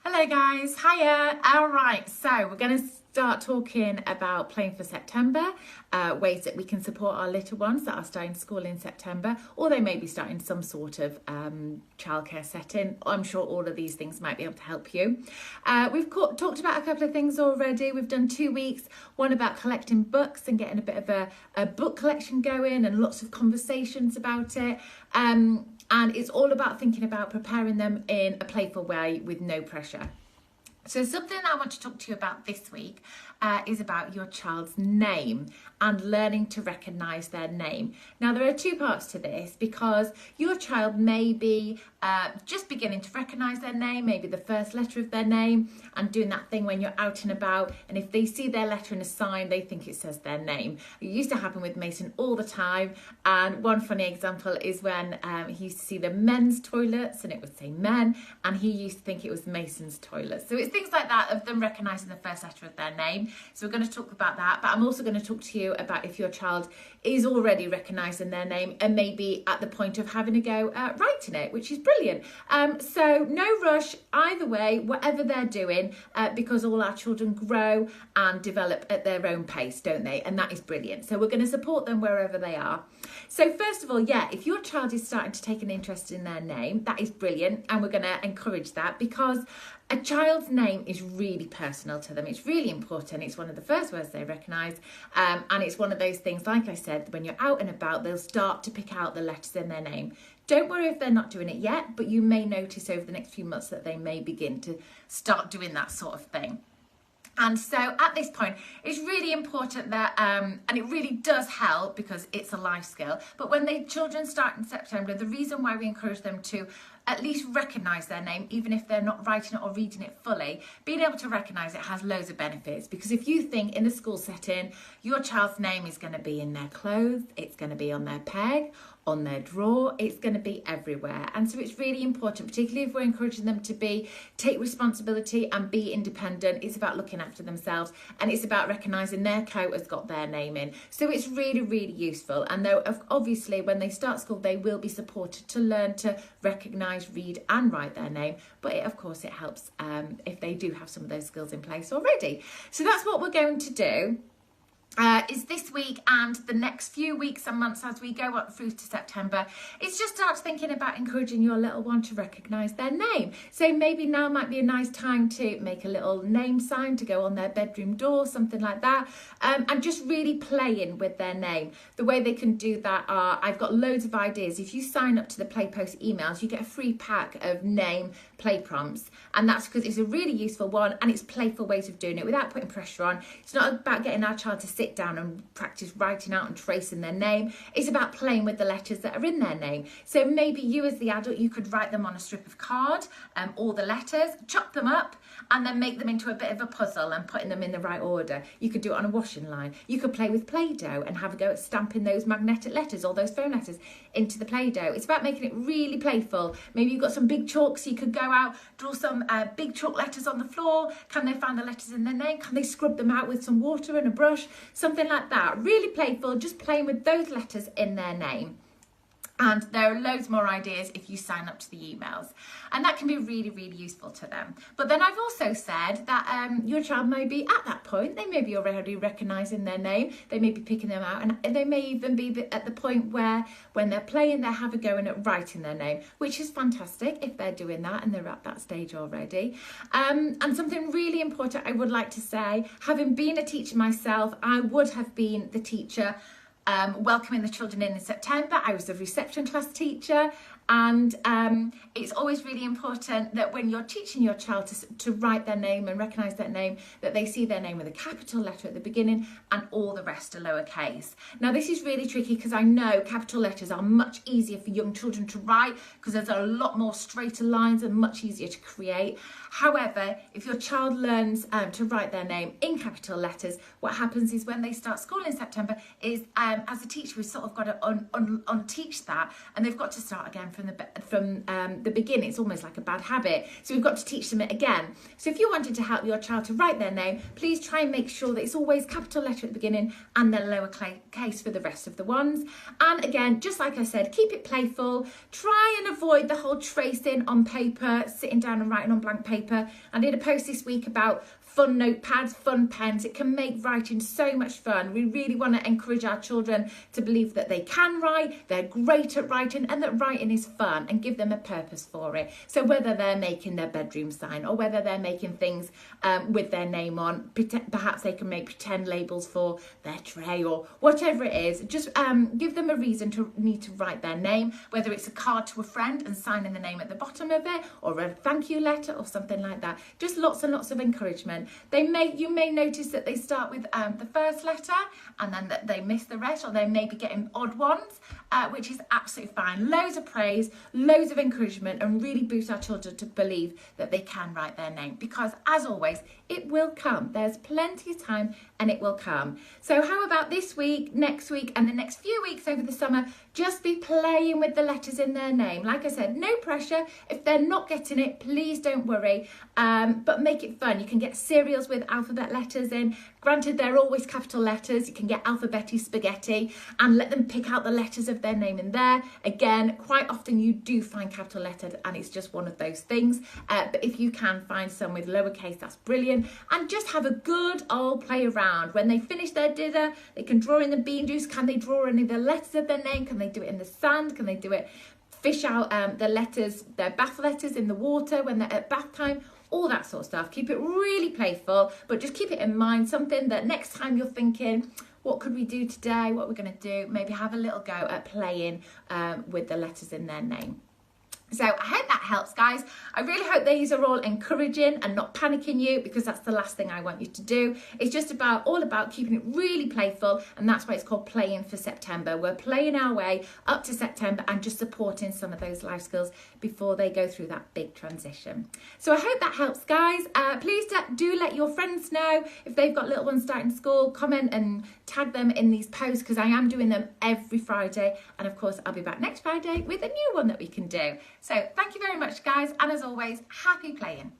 Hello guys, hiya. All right, so we're going to start talking about Playing for September, ways that we can support our little ones that are starting school in September, or they may be starting some sort of childcare setting. I'm sure all of these things might be able to help you. We've talked about a couple of things already. We've done 2 weeks, one about collecting books and getting a bit of a book collection going and lots of conversations about it. And it's all about thinking about preparing them in a playful way with no pressure. So something I want to talk to you about this week is about your child's name and learning to recognise their name. Now, there are 2 parts to this because your child may be just beginning to recognise their name, maybe the first letter of their name, and doing that thing when you're out and about, and if they see their letter in a sign, they think it says their name. It used to happen with Mason all the time, and one funny example is when he used to see the men's toilets and it would say men, and he used to think it was Mason's toilet. So it's things like that of them recognising the first letter of their name. So we're going to talk about that, but I'm also going to talk to you about if your child is already recognising their name and maybe at the point of having a go at writing it, which is brilliant. So no rush either way, whatever they're doing, because all our children grow and develop at their own pace, don't they? And that is brilliant. So we're going to support them wherever they are. So first of all, yeah, if your child is starting to take an interest in their name, that is brilliant, and we're going to encourage that because a child's name is really personal to them. It's really important. It's one of the first words they recognise, and it's one of those things, like I said, when you're out and about, they'll start to pick out the letters in their name. Don't worry if they're not doing it yet, but you may notice over the next few months that they may begin to start doing that sort of thing. And so at this point, it's really important that, and it really does help because it's a life skill, but when the children start in September, the reason why we encourage them to at least recognise their name, even if they're not writing it or reading it fully, being able to recognise it has loads of benefits. Because if you think in a school setting, your child's name is going to be in their clothes, it's going to be on their peg, on their drawer, it's going to be everywhere. And so it's really important, particularly if we're encouraging them to take responsibility and be independent. It's about looking after themselves, and it's about recognising their coat has got their name in. So it's really, really useful. And though obviously when they start school, they will be supported to learn to recognise, read and write their name, but of course it helps if they do have some of those skills in place already. So that's what we're going to do. Is this week and the next few weeks and months as we go up through to September, it's just start thinking about encouraging your little one to recognise their name. So maybe now might be a nice time to make a little name sign to go on their bedroom door, something like that, and just really playing with their name. The way they can do that are, I've got loads of ideas. If you sign up to the Play Post emails, you get a free pack of name play prompts, and that's because it's a really useful one and it's playful ways of doing it without putting pressure on. It's not about getting our child to sit down and practice writing out and tracing their name. It's about playing with the letters that are in their name. So maybe you as the adult, you could write them on a strip of card, all the letters, chop them up and then make them into a bit of a puzzle and putting them in the right order. You could do it on a washing line. You could play with Play-Doh and have a go at stamping those magnetic letters or those phone letters into the Play-Doh. It's about making it really playful. Maybe you've got some big chalk, so you could go out, draw some big chalk letters on the floor. Can they find the letters in their name? Can they scrub them out with some water and a brush? Something like that. Really playful, just playing with those letters in their name. And there are loads more ideas if you sign up to the emails, and that can be really, really useful to them. But then I've also said that your child may be at that point, they may be already recognising their name, they may be picking them out, and they may even be at the point where when they're playing, they have a go at writing their name, which is fantastic if they're doing that and they're at that stage already. And something really important I would like to say, having been a teacher myself, I would have been the teacher welcoming the children in September. I was a reception class teacher, and it's always really important that when you're teaching your child to write their name and recognise their name, that they see their name with a capital letter at the beginning and all the rest are lowercase. Now this is really tricky because I know capital letters are much easier for young children to write because there's a lot more straighter lines and much easier to create. However, if your child learns to write their name in capital letters, what happens is when they start school in September is as a teacher we've sort of got to unteach that, and they've got to start again from the beginning. It's almost like a bad habit. So we've got to teach them it again. So if you wanted to help your child to write their name, please try and make sure that it's always capital letter at the beginning and then lower case for the rest of the ones. And again, just like I said, keep it playful. Try and avoid the whole tracing on paper, sitting down and writing on blank paper. I did a post this week about fun notepads, fun pens. It can make writing so much fun. We really want to encourage our children to believe that they can write, they're great at writing, and that writing is fun, and give them a purpose for it. So whether they're making their bedroom sign or whether they're making things with their name on, perhaps they can make pretend labels for their tray or whatever it is, just give them a reason to need to write their name, whether it's a card to a friend and signing the name at the bottom of it, or a thank you letter or something like that. Just lots and lots of encouragement. You may notice that they start with the first letter and then that they miss the rest, or they may be getting odd ones, which is absolutely fine. Loads of praise, loads of encouragement, and really boost our children to believe that they can write their name, because as always, it will come. There's plenty of time and it will come. So how about this week, next week, and the next few weeks over the summer, just be playing with the letters in their name. Like I said, no pressure. If they're not getting it, please don't worry, but make it fun. You can get cereals with alphabet letters in. Granted, they're always capital letters. You can get alphabeti spaghetti and let them pick out the letters of their name in there. Again, quite often you do find capital letters and it's just one of those things. But if you can find some with lowercase, that's brilliant. And just have a good old play around. When they finish their dinner, they can draw in the bean juice. Can they draw any of the letters of their name? Can they do it in the sand? Can they do it, fish out the letters, their bath letters in the water when they're at bath time? All that sort of stuff. Keep it really playful, but just keep it in mind, something that next time you're thinking, what could we do today? What we're going to do? Maybe have a little go at playing with the letters in their name. So I hope that helps, guys. I really hope these are all encouraging and not panicking you, because that's the last thing I want you to do. It's just all about keeping it really playful, and that's why it's called Playing for September. We're playing our way up to September and just supporting some of those life skills before they go through that big transition. So I hope that helps, guys. Please do let your friends know if they've got little ones starting school. Comment and tag them in these posts, because I am doing them every Friday, and of course I'll be back next Friday with a new one that we can do. So thank you very much, guys, and as always, happy playing.